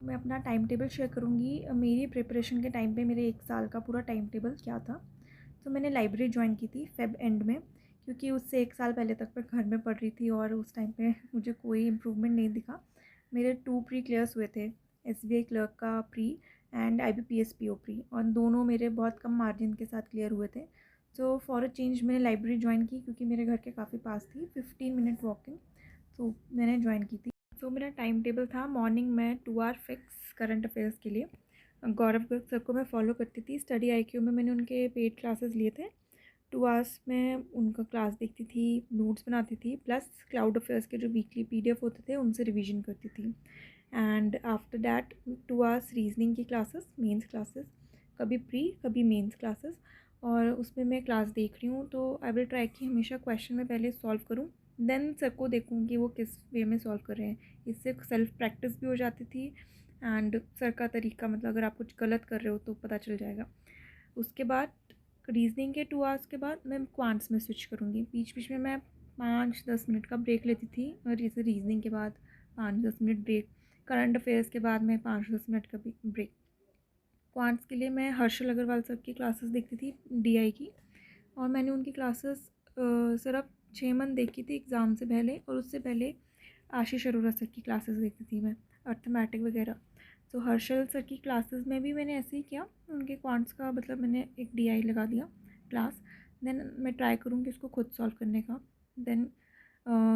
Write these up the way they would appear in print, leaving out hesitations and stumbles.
मैं अपना time table share करूँगी। मेरी प्रिपरेशन के टाइम पे मेरे 1 साल का पूरा टाइम टेबल क्या था। तो मैंने लाइब्रेरी जॉइन की थी फ़ेब एंड में, क्योंकि उससे 1 साल पहले तक मैं घर में पढ़ रही थी और उस टाइम पे मुझे कोई इम्प्रूवमेंट नहीं दिखा। मेरे 2 प्री क्लियर्स हुए थे, एसबीआई क्लर्क का pre and IBPS PO pre, और दोनों मेरे बहुत कम मार्जिन के साथ क्लियर हुए थे। तो फॉर अ चेंज मैंने लाइब्रेरी जॉइन की, क्योंकि मेरे घर के काफ़ी पास थी, 15 मिनट वॉकिंग। तो मैंने जॉइन की थी। तो मेरा टाइम टेबल था, मॉर्निंग में 2 आवर फिक्स करंट अफेयर्स के लिए। गौरव गर्ग सर को मैं फॉलो करती थी। स्टडी आईक्यू में मैंने उनके पेड क्लासेस लिए थे। 2 आवर्स में उनका क्लास देखती थी, नोट्स बनाती थी, प्लस क्लाउड अफेयर्स के जो वीकली पीडीएफ होते थे उनसे रिवीजन करती थी। And after that 2 hours reasoning की क्लासेस, मेंस क्लासेस, कभी प्री कभी मेंस क्लासेस। और उसमें मैं क्लास देख रही हूँ तो आई विल ट्राई कि हमेशा क्वेश्चन में पहले सॉल्व करूँ, देन सर को देखूँ कि वो किस वे में सॉल्व कर रहे हैं। इससे सेल्फ प्रैक्टिस भी हो जाती थी एंड सर का तरीका, मतलब अगर आप कुछ गलत कर रहे हो तो पता चल जाएगा। उसके बाद रीजनिंग के 2 आवर्स के बाद मैं क्वांट्स में स्विच करूँगी। बीच बीच में मैं 5-10 मिनट का ब्रेक लेती थी, और जैसे रीजनिंग के बाद 5-10 मिनट ब्रेक, करंट अफेयर्स के बाद मैं 5-10 मिनट का भी ब्रेक। क्वांट्स के लिए मैं हर्षल अग्रवाल सर की क्लासेस देखती थी, डीआई की। और मैंने उनकी क्लासेस सिर्फ 6 मंथ देखी थी एग्ज़ाम से पहले, और उससे पहले आशीष अरोरा सर की क्लासेस देखती थी मैं, अर्थमेटिक वगैरह। तो हर्षल सर की क्लासेस में भी मैंने ऐसे ही किया, उनके क्वांट्स का मतलब मैंने एक डीआई लगा दिया क्लास। देन मैं ट्राई करूँगी उसको खुद सॉल्व करने का। देन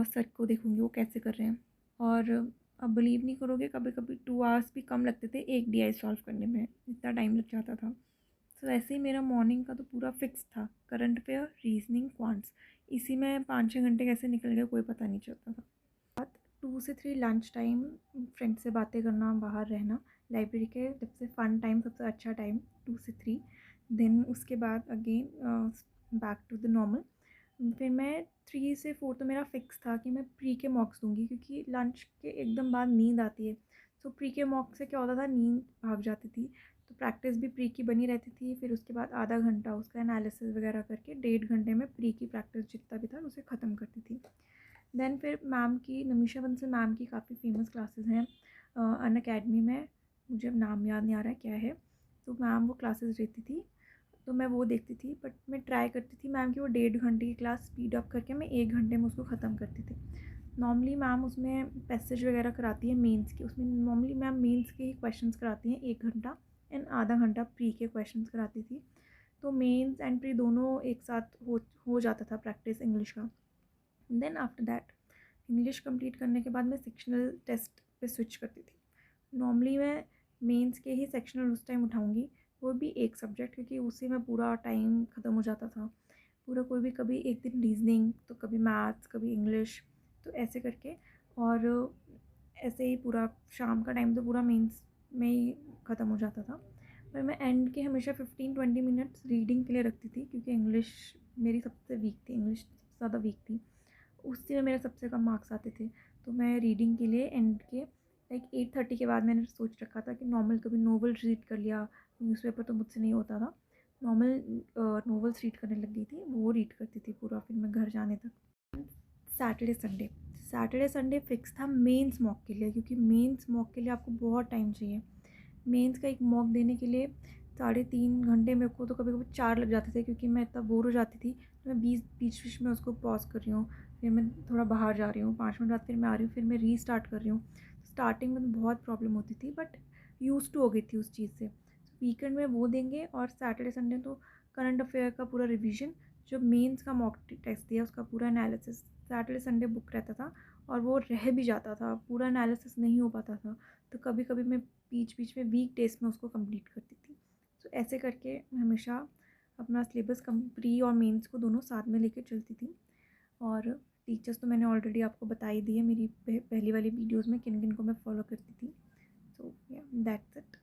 सर को देखूँगी वो कैसे कर रहे हैं। और अब बिलीव नहीं करोगे, कभी कभी 2 आवर्स भी कम लगते थे एक डीआई सॉल्व करने में, इतना टाइम लग जाता था। तो ऐसे ही मेरा मॉर्निंग का तो पूरा फिक्स था, करंट अफेयर, रीजनिंग, क्वांट्स। इसी में 5-6 घंटे कैसे निकल गए कोई पता नहीं चलता था। बात 2 से 3 लंच टाइम, फ्रेंड से बातें करना, बाहर रहना, लाइब्रेरी के सबसे फ़न टाइम, सबसे अच्छा टाइम 2 से 3। देन उसके बाद again back to the normal. फिर मैं 3 से 4 तो मेरा फिक्स था कि मैं प्री के मॉक्स दूंगी, क्योंकि लंच के एकदम बाद नींद आती है। तो प्री के मॉक से क्या होता था, नींद भाग जाती थी। तो प्रैक्टिस भी प्री की बनी रहती थी। फिर उसके बाद आधा घंटा उसका एनालिसिस वगैरह करके 1.5 घंटे में प्री की प्रैक्टिस जितना भी था उसे ख़त्म करती थी। देन फिर मैम की, नमीशा बंसल मैम की काफ़ी फेमस क्लासेस हैं अन अकेडमी में, मुझे नाम याद नहीं आ रहा है क्या है। तो मैम वो क्लासेस देती थी, तो मैं वो देखती थी। बट मैं ट्राई करती थी मैम की वो 1.5 घंटे की क्लास स्पीड अप करके मैं 1 घंटे में उसको ख़त्म करती थी। नॉर्मली मैम उसमें पैसेज वगैरह कराती है मेंस की, उसमें नॉर्मली मैम मेंस के ही क्वेश्चंस कराती हैं 1 घंटा, एंड आधा घंटा प्री के क्वेश्चंस कराती थी। तो मेंस एंड प्री दोनों एक साथ हो जाता था प्रैक्टिस इंग्लिश का। Then after that English complete करने के बाद मैं सेक्शनल टेस्ट पे स्विच करती थी। नॉर्मली मैं मेंस के ही सेक्शनल उस टाइम उठाऊँगी, वो भी एक सब्जेक्ट, क्योंकि उसी में पूरा टाइम ख़त्म हो जाता था पूरा। कोई भी कभी एक दिन रीजनिंग, तो कभी मैथ्स, कभी इंग्लिश, तो ऐसे करके। और ऐसे ही पूरा शाम का टाइम तो पूरा मेंस में ही ख़त्म हो जाता था। पर मैं एंड के हमेशा 15-20 मिनट्स रीडिंग के लिए रखती थी, क्योंकि इंग्लिश मेरी सबसे वीक थी, इंग्लिश ज़्यादा वीक थी, उससे मेरे सबसे कम मार्क्स आते थे। तो मैं रीडिंग के लिए एंड के लाइक 8:30 के बाद मैंने सोच रखा था कि नॉर्मल कभी नोवेल रीड कर लिया, न्यूज़पेपर तो मुझसे नहीं होता था। नॉर्मल नोवेल्स रीड करने लग गई थी, वो रीड करती थी पूरा फिर मैं घर जाने तक। Saturday Sunday, Saturday Sunday fix था मेंस मॉक के लिए, क्योंकि मेंस मॉक के लिए आपको बहुत टाइम चाहिए। मेंस का एक मॉक देने के लिए 3.5 घंटे, मेरे को तो कभी कभी 4 लग जाते थे, क्योंकि मैं इतना बोर हो जाती थी। तो मैं बीच बीच में उसको पॉज कर रही हूँ, फिर मैं थोड़ा बाहर जा रही हूँ, 5 मिनट बाद फिर मैं आ रही हूँ, फिर मैं रीस्टार्ट कर रही हूँ। स्टार्टिंग में तो बहुत प्रॉब्लम होती थी, बट यूज टू हो गई थी उस चीज़ से। वीकेंड में वो देंगे, और सैटरडे संडे तो करंट अफेयर का पूरा रिविजन, जो मेंस का मॉक टेस्ट दिया उसका पूरा एनालिसिस सैटरडे संडे बुक रहता था। और वो रह भी जाता था, पूरा एनालिसिस नहीं हो पाता था। तो कभी कभी मैं बीच बीच में वीक डेज में उसको कंप्लीट करती थी। तो ऐसे करके मैं हमेशा अपना सिलेबस प्री और मेंस को दोनों साथ में लेकर चलती थी। और टीचर्स तो मैंने ऑलरेडी आपको बता ही दी है मेरी पहली वाली वीडियोस में किन किन को मैं फॉलो करती थी। सो या दैट्स इट।